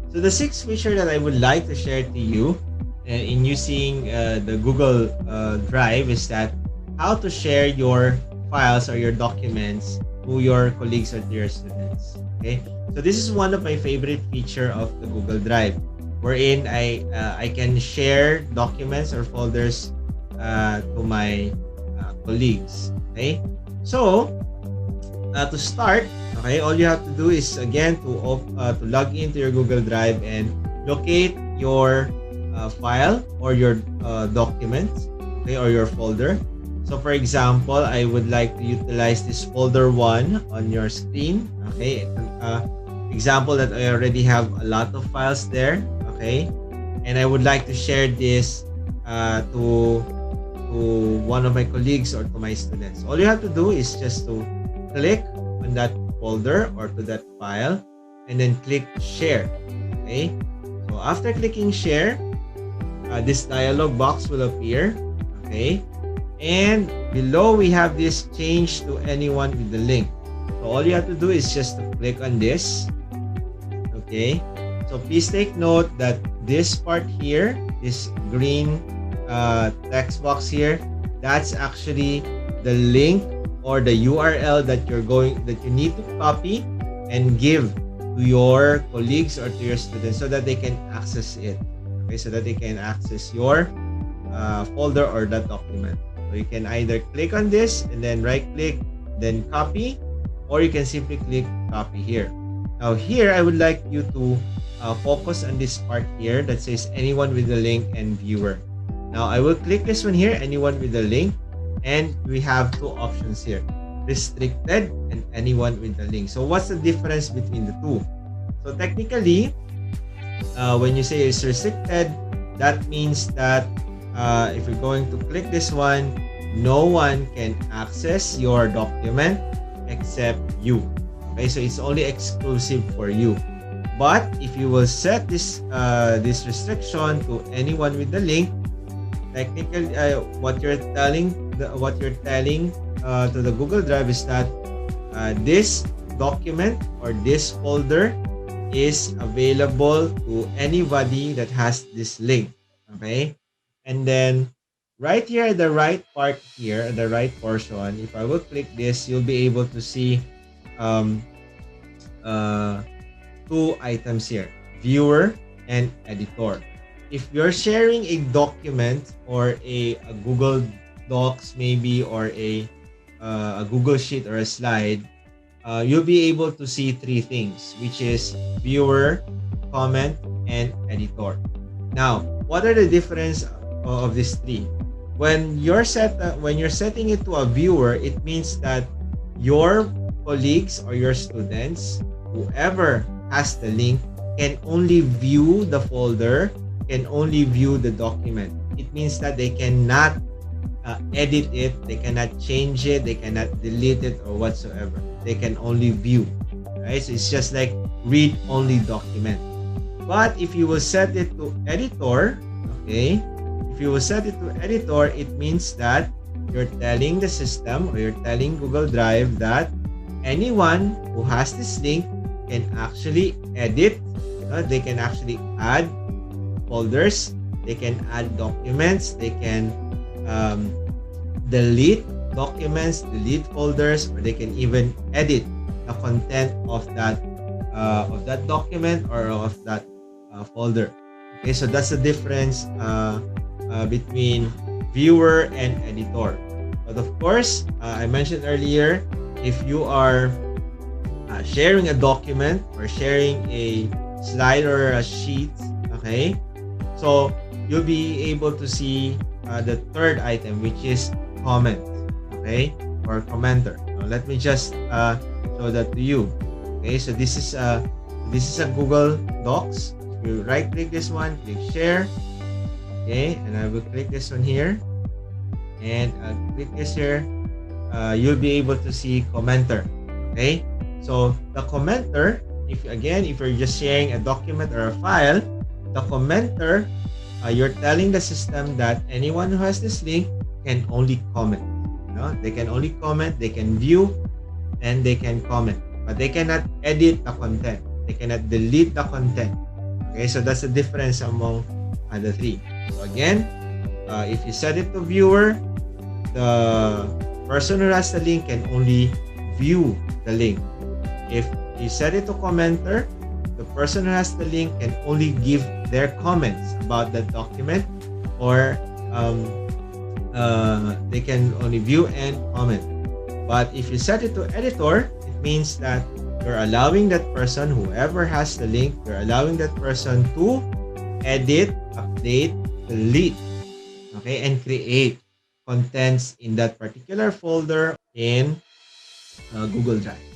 So the sixth feature that I would like to share to you in using the Google Drive is that how to share your files or your documents to your colleagues or to your students. Okay, so this is one of my favorite feature of the Google Drive, wherein I can share documents or folders to my colleagues. Okay, so to start, okay, all you have to do is again to log into your Google Drive and locate your file or your documents, okay, or your folder. So for example, I would like to utilize this folder 1 on your screen. Okay, example that I already have a lot of files there. Okay, and I would like to share this to one of my colleagues or to my students. All you have to do is just to click on that folder or to that file and then click share. Okay, so after clicking share, this dialog box will appear. Okay, and below we have this change to anyone with the link. So all you have to do is just to click on this. Okay, so please take note that this part here, this green text box here, that's actually the link or the URL that you need to copy and give to your colleagues or to your students so that they can access it. Okay, so that they can access your folder or that document. So you can either click on this and then right click, then copy, or you can simply click copy here. Now here, I would like you to focus on this part here that says anyone with the link and viewer. Now I will click this one here, anyone with the link, and we have two options here, restricted and anyone with the link. So what's the difference between the two? So technically, when you say it's restricted, that means that if you're going to click this one, no one can access your document except you. Okay, so it's only exclusive for you. But if you will set this this restriction to anyone with the link, technically what you're telling to the Google Drive is that this document or this folder is available to anybody that has this link. Okay, and then right here, the right part here, the right portion, if I will click this, you'll be able to see um, two items here, viewer and editor. If you're sharing a document or a Google Docs maybe, or a Google Sheet or a slide, you'll be able to see three things, which is viewer, comment, and editor. Now, what are the difference of these three? When you're setting it to a viewer, it means that your colleagues or your students, whoever has the link, can only view the folder, can only view the document. It means that they cannot edit it, they cannot change it, they cannot delete it or whatsoever. They can only view. Right? So it's just like read-only document. But if you will set it to editor, okay, if you will set it to editor, it means that you're telling the system or you're telling Google Drive that anyone who has this link can actually edit, they can actually add folders, they can add documents, they can delete documents, delete folders, or they can even edit the content of that document or of that folder. Okay, so that's the difference between viewer and editor. But of course, I mentioned earlier, if you are sharing a document or sharing a slide or a sheet, okay, so you'll be able to see the third item, which is comment, okay, or commenter. Now, let me just show that to you. Okay, so this is a Google Docs. You right click this one, click share. Okay, and I will click this one here, and I'll click this here. You'll be able to see commenter. Okay, so the commenter, if you're just sharing a document or a file, the commenter, you're telling the system that anyone who has this link can only comment. They can only comment, they can view, and they can comment, but they cannot edit the content. They cannot delete the content. Okay, so that's the difference among the three. So again, if you set it to viewer, the person who has the link can only view the link. If you set it to commenter, the person who has the link can only give their comments about that document, or they can only view and comment. But if you set it to editor, it means that you're allowing that person, whoever has the link, you're allowing that person to edit, update, delete, okay, and create contents in that particular folder in Google Drive.